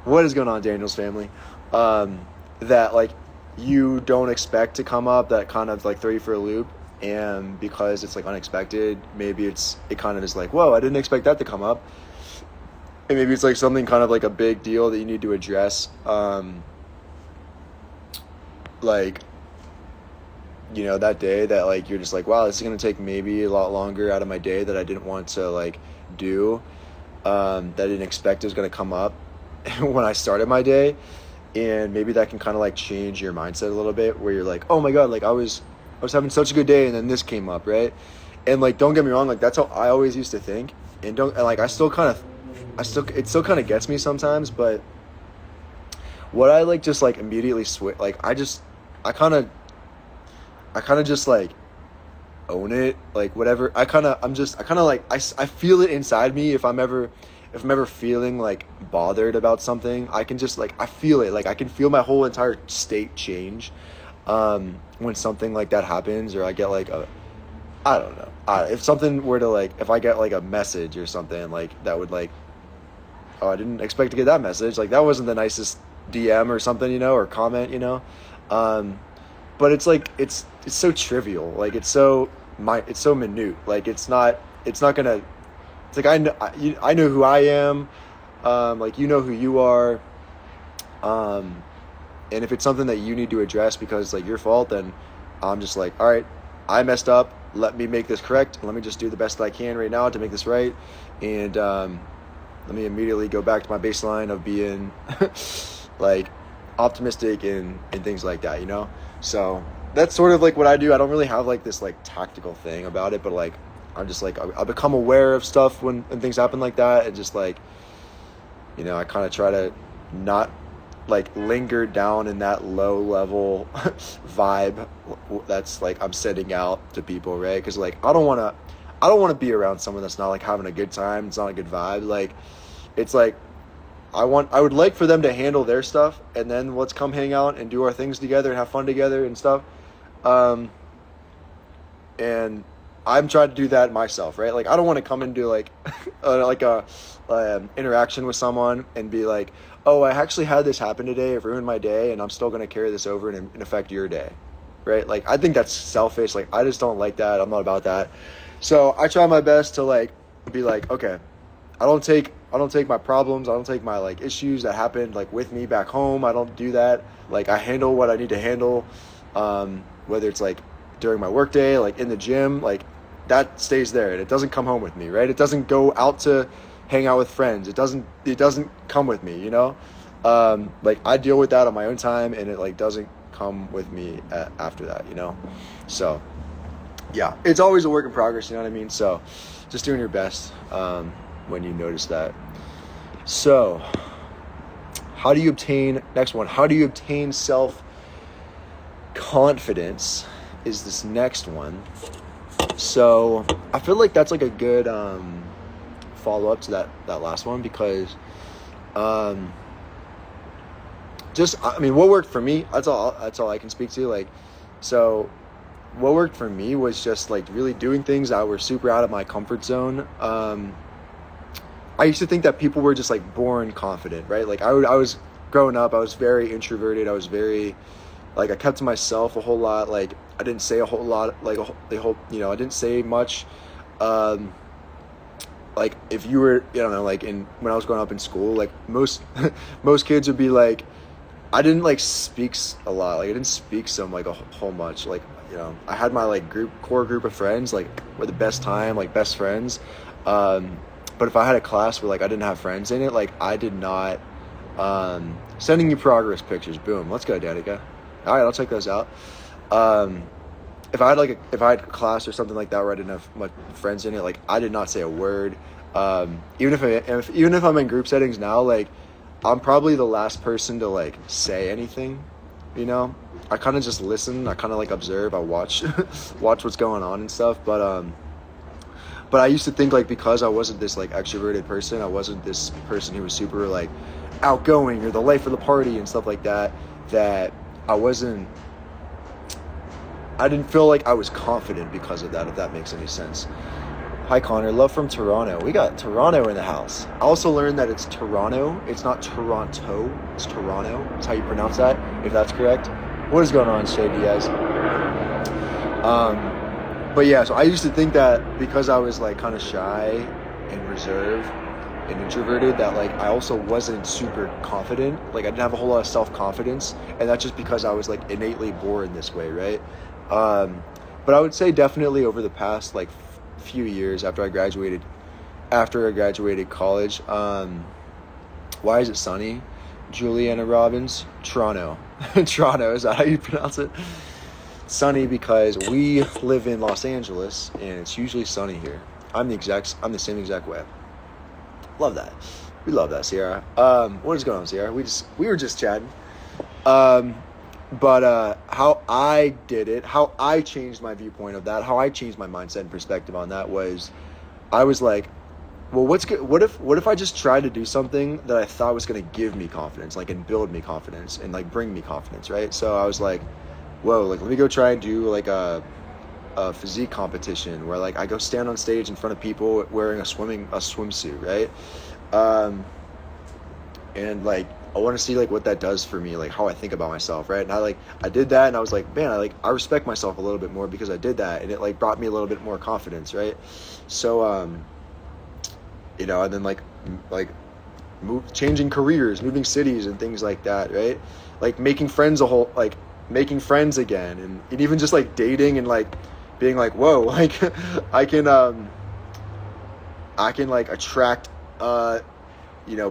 What is going on, Daniel's family? That like you don't expect to come up, that kind of like throw you for a loop, and because it's like unexpected, maybe it kind of is like, whoa, I didn't expect that to come up, and maybe it's like something kind of like a big deal that you need to address, like that day that like you're just like, wow, this is gonna take maybe a lot longer out of my day that I didn't want to like do, that I didn't expect was gonna come up when I started my day. And maybe that can kind of like change your mindset a little bit, where you're like, oh my god, like I was having such a good day and then this came up, right? And like, don't get me wrong, like that's how I always used to think, and like it still kind of gets me sometimes, but what I like just like immediately switch, like I kind of just like own it, like whatever. I feel it inside me. If I'm ever feeling like bothered about something, I can just like, I feel it, like I can feel my whole entire state change when something like that happens, or I get like I don't know, if something were to like, if I get like a message or something like that would like, oh, I didn't expect to get that message, like that wasn't the nicest DM or something, or comment, but it's like it's so trivial, like it's so minute, like it's not gonna, it's like I know who I am, like who you are, and if it's something that you need to address because like your fault, then I'm just like, all right, I messed up, let me make this correct, let me just do the best that I can right now to make this right, and let me immediately go back to my baseline of being like optimistic and things like that, so that's sort of like what I do. I don't really have like this like tactical thing about it, but like I'm just like, I become aware of stuff when things happen like that, and just like, I kind of try to not like linger down in that low level vibe that's like I'm sending out to people, right? Because like I don't want to be around someone that's not like having a good time. It's not a good vibe. Like it's like I would like for them to handle their stuff, and then let's come hang out and do our things together and have fun together and stuff. And I'm trying to do that myself, right? Like I don't want to come into like like a interaction with someone and be like, oh, I actually had this happen today, it ruined my day, and I'm still going to carry this over and affect your day, right? Like I think that's selfish. Like I just don't like that. I'm not about that. So I try my best to like be like, okay, I don't take my problems, I don't take my like issues that happened like with me back home. I don't do that. Like I handle what I need to handle, whether it's like during my work day, like in the gym, like that stays there, and it doesn't come home with me, right? It doesn't go out to hang out with friends. It doesn't come with me, like I deal with that on my own time, and it like doesn't come with me after that, so yeah, it's always a work in progress, you know what I mean? So just doing your best when you notice that. So next one, how do you obtain self-confidence is this next one. So I feel like that's like a good follow-up to that last one, because I mean, what worked for me, that's all I can speak to. Like, so what worked for me was just like really doing things that were super out of my comfort zone. I used to think that people were just like born confident, right? Like I was growing up, I was very introverted. I was very, like, I kept to myself a whole lot. Like, I didn't say a whole lot, like, I didn't say much. Um, like, if you were, I don't know, like, when I was growing up in school, like, most, most kids would be like, I didn't, like, speak a lot. Like, I didn't speak like, a whole much. Like, I had my, like, core group of friends, like, we're the best time, like, best friends. But if I had a class where, like, I didn't have friends in it, like, I did not, sending you progress pictures. Boom. Let's go, Danica. All right, I'll check those out. If I had a class or something like that where I didn't have much friends in it, like, I did not say a word. Even if I'm in group settings now, like, I'm probably the last person to, like, say anything. I kind of just listen. I kind of, like, observe. I watch watch what's going on and stuff. But I used to think, like, because I wasn't this, like, extroverted person, I wasn't this person who was super, like, outgoing or the life of the party and stuff like that, that I didn't feel like I was confident because of that, if that makes any sense. Hi, Connor. Love from Toronto. We got Toronto in the house. I also learned that it's Toronto. It's not Toronto. It's Toronto. That's how you pronounce that, if that's correct. What is going on, Shay Diaz? But yeah, so I used to think that because I was, like, kind of shy and reserved and introverted, that, like, I also wasn't super confident. Like, I didn't have a whole lot of self-confidence, and that's just because I was, like, innately born this way, right? But I would say definitely over the past, like, few years after I graduated college, why is it sunny? Juliana Robbins, Toronto. Toronto, is that how you pronounce it? Sunny because we live in Los Angeles and it's usually sunny here. I'm the same exact way. Love that. We love that, Sierra. What is going on, Sierra? We were just chatting. But how I did it, how I changed my viewpoint of that, how I changed my mindset and perspective on that was, I was like, well, what's good? What if I just tried to do something that I thought was going to give me confidence, like, and build me confidence and, like, bring me confidence, right? So I was like, whoa, like, let me go try and do, like, a physique competition where, like, I go stand on stage in front of people wearing a swimsuit, right? And, like, I want to see, like, what that does for me, like, how I think about myself, right? And I did that, and I was like, man, I respect myself a little bit more because I did that, and it, like, brought me a little bit more confidence, right? So, and then, like, changing careers, moving cities and things like that, right? Like, making friends again, and even just, like, dating and, like, being like, whoa, like, I can like, attract,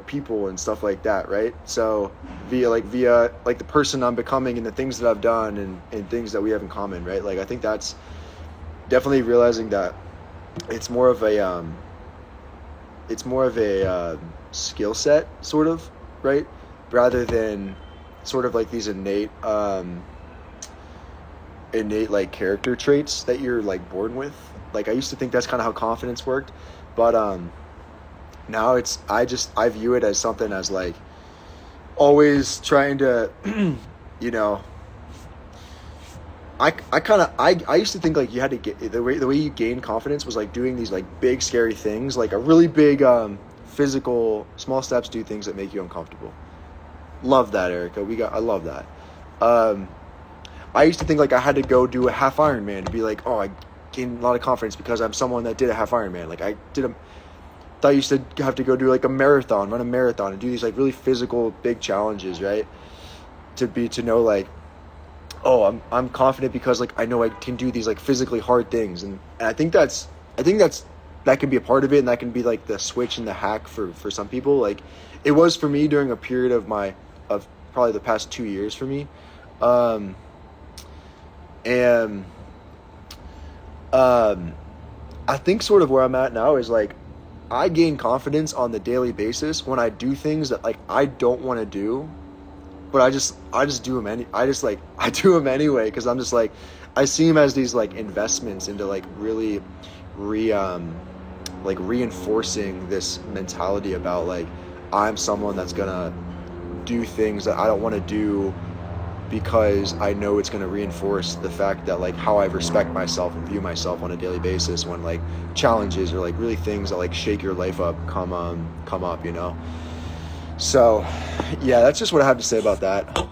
people and stuff like that, right? So via like the person I'm becoming and the things that I've done and things that we have in common, right? Like, I think that's definitely realizing that it's more of a skill set, sort of, right? Rather than sort of like these innate like character traits that you're, like, born with. Like, I used to think that's kind of how confidence worked, but now I view it as something as, like, always trying to, I used to think, like, you had to get the way you gain confidence was, like, doing these, like, big scary things, like a really big physical small steps, do things that make you uncomfortable. Love that, Erica. I love that. I used to think, like, I had to go do a half Ironman to be like, oh, I gained a lot of confidence because I'm someone that did a half Ironman. Like, thought I used to have to go do, like, run a marathon and do these, like, really physical big challenges, right? To know, like, oh, I'm confident because, like, I know I can do these, like, physically hard things, and I think that can be a part of it, and that can be, like, the switch and the hack for some people. Like, it was for me during a period of probably the past 2 years for me. I think sort of where I'm at now is, like, I gain confidence on the daily basis when I do things that, like, I don't want to do, but I just do them I do them anyway, because I'm just, like, I see them as these, like, investments into, like, really reinforcing this mentality about, like, I'm someone that's gonna do things that I don't want to do because I know it's going to reinforce the fact that, like, how I respect myself and view myself on a daily basis when, like, challenges or, like, really things that, like, shake your life up come up, So, yeah, that's just what I have to say about that.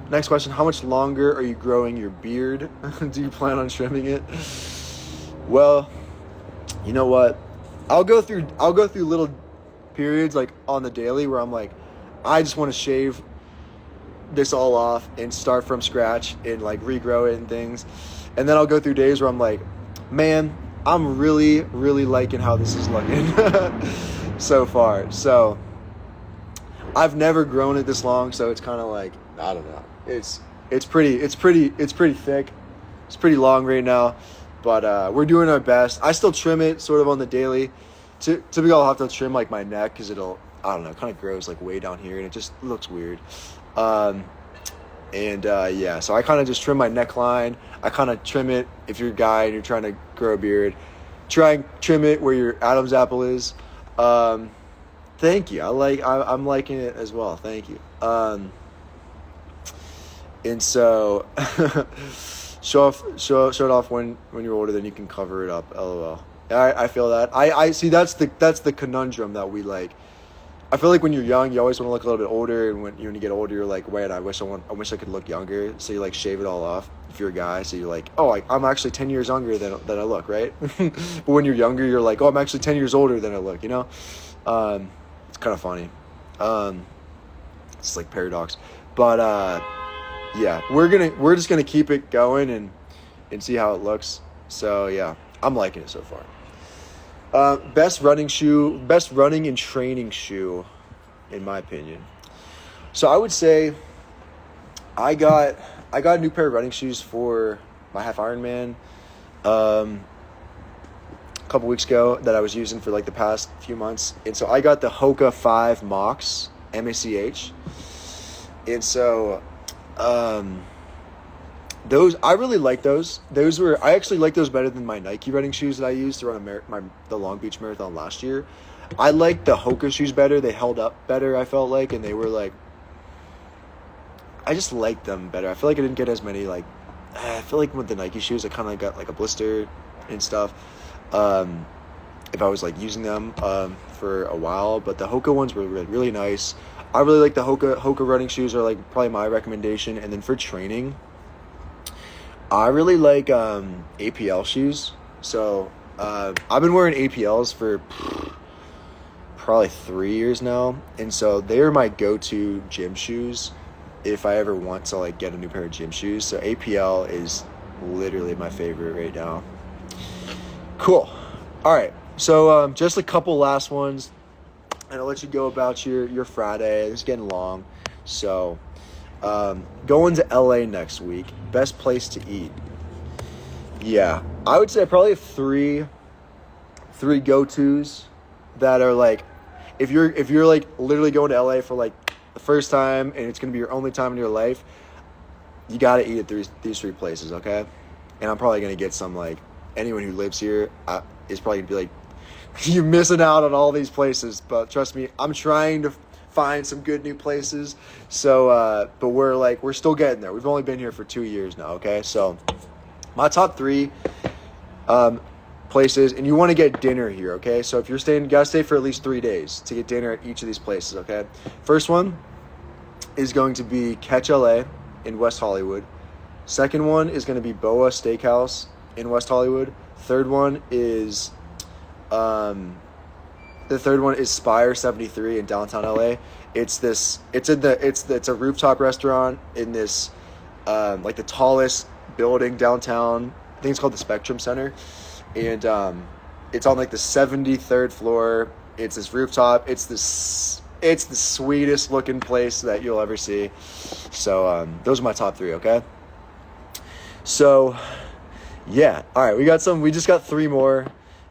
Next question: how much longer are you growing your beard? Do you plan on trimming it? Well, you know what? I'll go through little periods like on the daily where I'm like, I just want to shave this all off and start from scratch and like regrow it and things. And then I'll go through days where I'm like, man, I'm really, really liking how this is looking so far. So I've never grown it this long, so it's kind of like, I don't know. It's pretty thick. It's pretty long right now, but we're doing our best. I still trim it sort of on the daily. Typically I'll have to trim like my neck because it'll, I don't know, kind of grows like way down here and it just looks weird. Yeah, so I kind of just trim my neckline. I kind of trim it if you're a guy and you're trying to grow a beard. Try and trim it where your Adam's apple is. Thank you. I'm liking it as well. Thank you. And so show it off when you're older, then you can cover it up. LOL. I feel that. I see that's the conundrum that we like. I feel like when you're young, you always want to look a little bit older, and when you get older, you're like, wait, I wish I could look younger. So you like shave it all off if you're a guy. So you're like, oh, I'm actually 10 years younger than I look, right? But when you're younger, you're like, oh, I'm actually 10 years older than I look. You know, it's kind of funny. It's like paradox, but yeah, we're just gonna keep it going and see how it looks. So yeah, I'm liking it so far. Best running and training shoe, in my opinion. So I would say I got a new pair of running shoes for my half Ironman a couple weeks ago that I was using for like the past few months. And so I got the Hoka 5 Mach, MACH. And so those, I really like those. I actually like those better than my Nike running shoes that I used to run the Long Beach Marathon last year. I liked the Hoka shoes better. They held up better, I felt like, and they were like, I just liked them better. I feel like I didn't get as many, like, I feel like with the Nike shoes, I kind of got like a blister and stuff if I was like using them for a while. But the Hoka ones were really, really nice. I really like the Hoka running shoes are like probably my recommendation. And then for training, I really like APL shoes. So I've been wearing APLs for probably 3 years now, and so they are my go-to gym shoes if I ever want to like get a new pair of gym shoes. So APL is literally my favorite right now. Cool. All right, so just a couple last ones, and I'll let you go about your Friday. It's getting long, so going to LA next week. Best place to eat. Yeah, I would say I probably have three go-tos that are like, if you're like literally going to LA for like the first time and it's gonna be your only time in your life, you gotta eat at these three places, okay? And I'm probably gonna get some, like, anyone who lives here is probably gonna be like, you're missing out on all these places, but trust me, I'm trying to find some good new places. So but we're still getting there. We've only been here for 2 years now, okay? So my top three places, and you want to get dinner here, okay? So if you're staying, you gotta stay for at least 3 days to get dinner at each of these places, okay? First one is going to be Catch LA in West Hollywood. Second one is going to be Boa Steakhouse in West Hollywood. Third one is Spire 73 in downtown LA. It's a rooftop restaurant in this like the tallest building downtown. I think it's called the Spectrum Center, and it's on like the 73rd floor. It's this rooftop. It's the sweetest looking place that you'll ever see. So those are my top three, okay? So yeah, all right, we just got three more,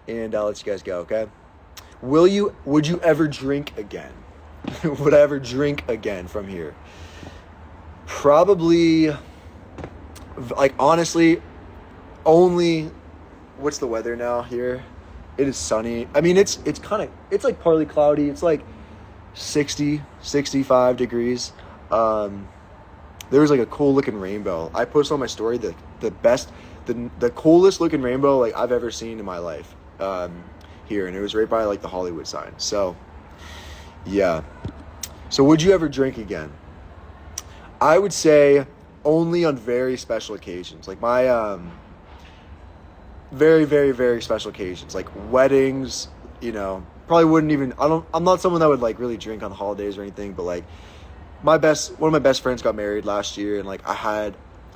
and I'll let you guys go, okay? Would you ever drink again? Would I ever drink again from here? Probably, like, honestly, only, what's the weather now here? It is sunny. I mean, it's like partly cloudy. It's like 60, 65 degrees. There was like a cool looking rainbow. I posted on my story the coolest looking rainbow like I've ever seen in my life here, and it was right by like the Hollywood sign. So yeah, So would you ever drink again? I would say only on very special occasions. Like my very, very, very special occasions, like weddings, probably wouldn't even, I'm not someone that would like really drink on holidays or anything, but like one of my best friends got married last year, and like I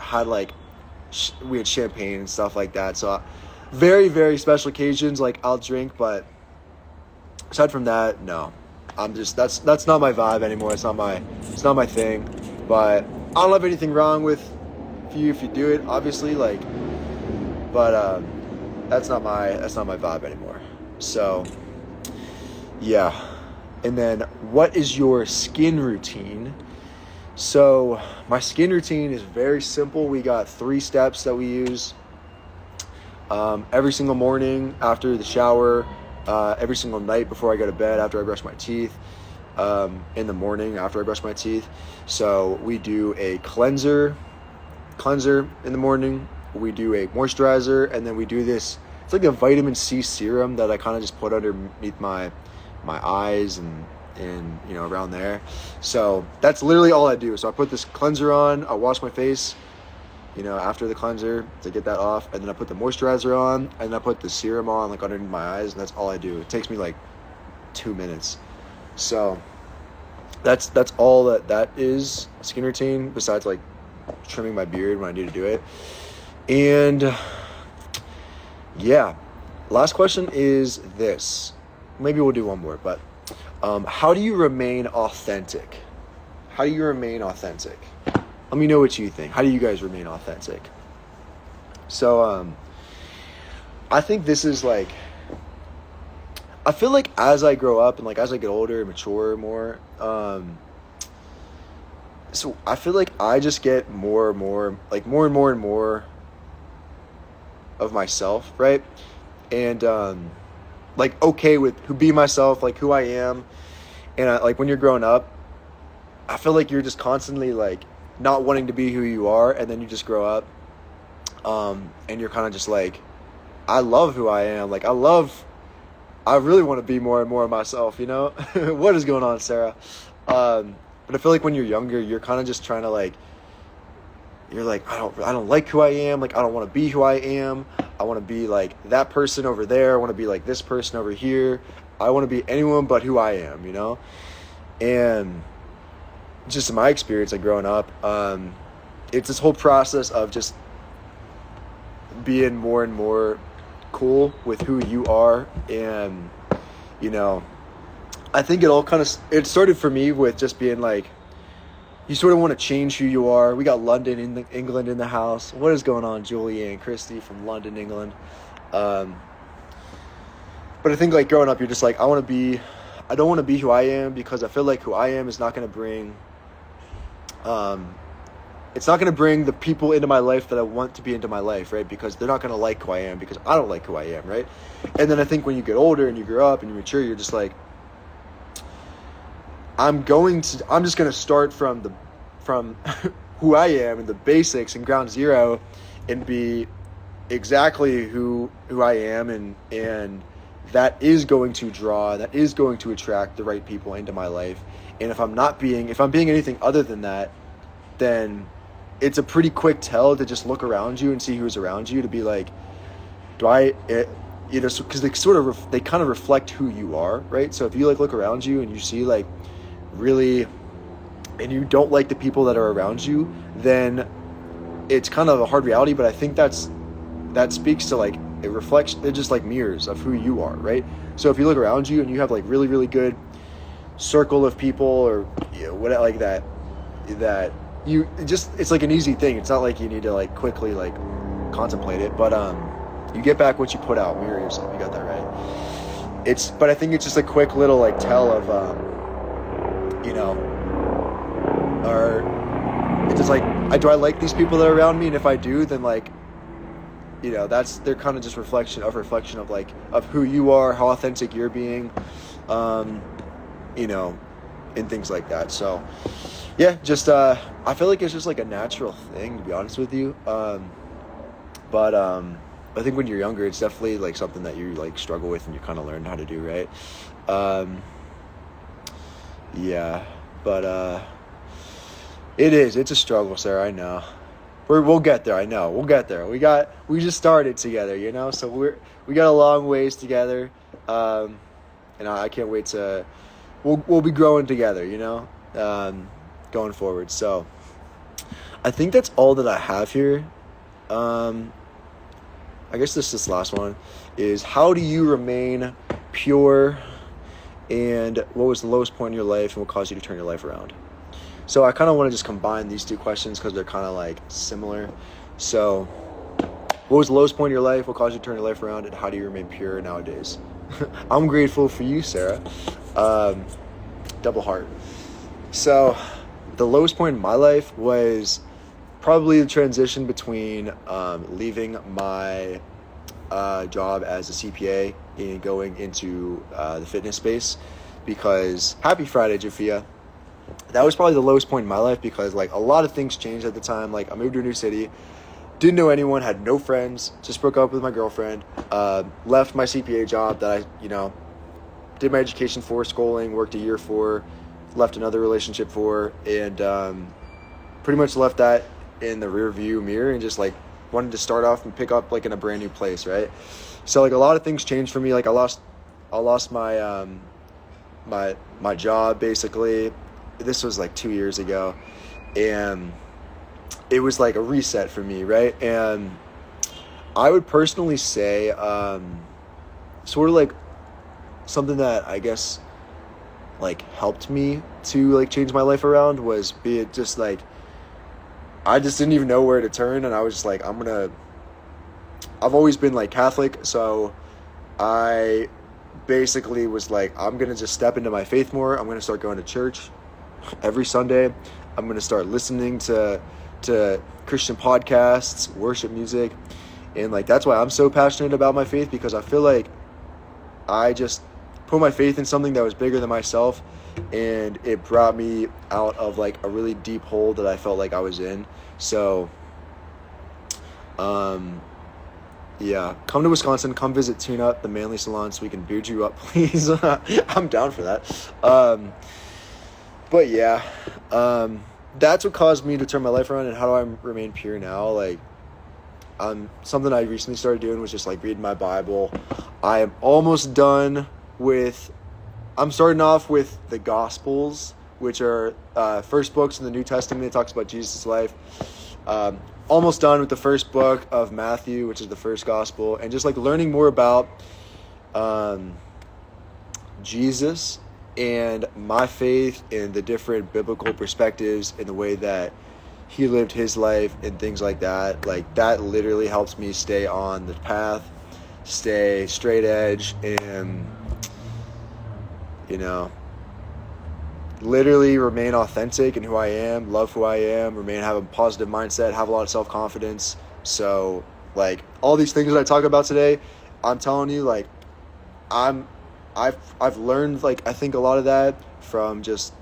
had like, we had champagne and stuff like that. So very, very special occasions, like I'll drink, but aside from that, no. That's not my vibe anymore. It's not my thing. But I don't have anything wrong with you if you do it, obviously, like, but that's not my vibe anymore. So yeah. And then what is your skin routine? So my skin routine is very simple. We got 3 steps that we use every single morning after the shower, every single night before I go to bed, after I brush my teeth, in the morning after I brush my teeth. So we do a cleanser in the morning. We do a moisturizer, and then we do this. It's like a vitamin C serum that I kind of just put underneath my eyes and around there. So that's literally all I do. So I put this cleanser on, I wash my face, after the cleanser to get that off, and then I put the moisturizer on, and I put the serum on like underneath my eyes, and that's all I do. It takes me like 2 minutes. So that's all that is skin routine, besides like trimming my beard when I need to do it. And yeah, last question is this. Maybe we'll do one more, but how do you remain authentic? Let me know what you think. How do you guys remain authentic? So I think this is like, I feel like as I grow up and like as I get older and mature more, so I feel like I just get more and more of myself, right? And like okay with being myself, like who I am. And like when you're growing up, I feel like you're just constantly like not wanting to be who you are, and then you just grow up, and you're kind of just like, I love who I am. Like I really want to be more and more of myself, What is going on, Sarah? But I feel like when you're younger, you're kind of just trying to like, you're like, I don't like who I am. Like, I don't want to be who I am. I want to be like that person over there. I want to be like this person over here. I want to be anyone but who I am, And just in my experience, like growing up, it's this whole process of just being more and more cool with who you are. And, I think it started for me with just being like, you sort of want to change who you are. We got London, England in the house. What is going on, Julie and Christy from London, England? But I think like growing up, you're just like, I don't want to be who I am, because I feel like who I am is not going to bring, it's not going to bring the people into my life that I want to be into my life, right? Because they're not going to like who I am, because I don't like who I am, right? And then I think when you get older and you grow up and you mature, you're just like, I'm just going to start from who I am and the basics and ground zero, and be exactly who I am. And that is going to that is going to attract the right people into my life. And if I'm being anything other than that, then it's a pretty quick tell to just look around you and see who's around you, to be like, because they kind of reflect who you are, right? So if you like look around you and you see like really, and you don't like the people that are around you, then it's kind of a hard reality. But I think that speaks to like, it reflects, they're just like mirrors of who you are, right? So if you look around you and you have like really, really good circle of people, or what like that it's like an easy thing. It's not like you need to like quickly like contemplate it, but you get back what you put out. Mirror yourself. You got that right. But I think it's just a quick little like tell of or it's just like, do I like these people that are around me? And if I do, then like, they're kind of just reflection of like, of who you are, how authentic you're being, and things like that. So yeah, just I feel like it's just like a natural thing, to be honest with you. But I think when you're younger, it's definitely like something that you like struggle with and you kind of learn how to do, right? Yeah. But it's a struggle, Sarah. I know. We'll get there. I know we'll get there. We just started together, so we got a long ways together, and I can't wait to. We'll be growing together, going forward. So I think that's all that I have here. I guess this last one is, how do you remain pure, and what was the lowest point in your life and what caused you to turn your life around? So I kind of want to just combine these two questions because they're kind of like similar. So what was the lowest point in your life, what caused you to turn your life around, and how do you remain pure nowadays? I'm grateful for you, Sarah. Double heart. So the lowest point in my life was probably the transition between leaving my job as a CPA and going into the fitness space, because happy Friday, Jafia. That was probably the lowest point in my life because like a lot of things changed at the time. Like I moved to a new city, didn't know anyone, had no friends, just broke up with my girlfriend, left my CPA job that I, did my education for, schooling, worked a year for, left another relationship for, and pretty much left that in the rear view mirror and just like wanted to start off and pick up like in a brand new place, right? So like a lot of things changed for me. Like I lost my my job basically. This was like 2 years ago, and it was like a reset for me, right? And I would personally say sort of like something that I guess like helped me to like change my life around was be it just like I just didn't even know where to turn, and I was just like, I've always been like Catholic, so I basically was like, I'm gonna just step into my faith more. I'm gonna start going to church every Sunday. I'm gonna start listening to Christian podcasts, worship music, and like that's why I'm so passionate about my faith, because I feel like I just put my faith in something that was bigger than myself, and it brought me out of like a really deep hole that I felt like I was in. So yeah, come to Wisconsin, come visit Tune Up, the manly salon, so we can beard you up, please. I'm down for that. But yeah, that's what caused me to turn my life around. And how do I remain pure now? Like, something I recently started doing was just like reading my Bible. I am almost done with, I'm starting off with the Gospels, which are first books in the New Testament. It talks about Jesus' life. Almost done with the first book of Matthew, which is the first gospel, and just like learning more about Jesus and my faith and the different biblical perspectives and the way that he lived his life and things like that. Like that literally helps me stay on the path, stay straight edge, and literally remain authentic in who I am, love who I am, have a positive mindset, have a lot of self-confidence. So like all these things that I talk about today, I'm telling you, like I've learned, like, I think a lot of that from just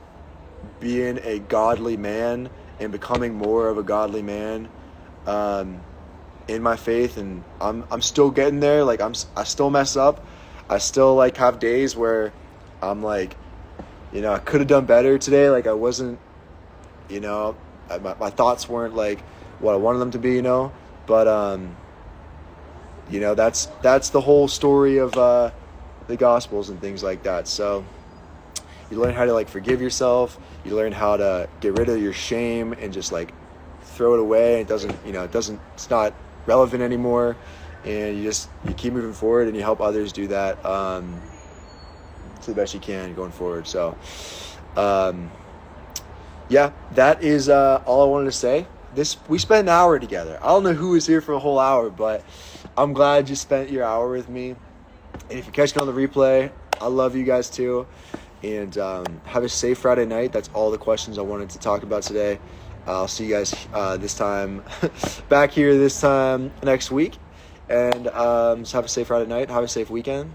being a godly man and becoming more of a godly man in my faith. And I'm still getting there. Like I still mess up. I still like have days where I'm like, I could have done better today. Like I wasn't, my thoughts weren't like what I wanted them to be, but that's the whole story of the Gospels and things like that. So you learn how to like forgive yourself. You learn how to get rid of your shame and just like throw it away. It doesn't, it's not relevant anymore. And you keep moving forward and you help others do that to the best you can going forward. So yeah, that is all I wanted to say. We spent an hour together. I don't know who was here for a whole hour, but I'm glad you spent your hour with me. And if you're catching on the replay, I love you guys too. And have a safe Friday night. That's all the questions I wanted to talk about today. I'll see you guys this time back here this time next week. And just have a safe Friday night. Have a safe weekend.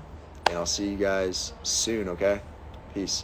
And I'll see you guys soon, okay? Peace.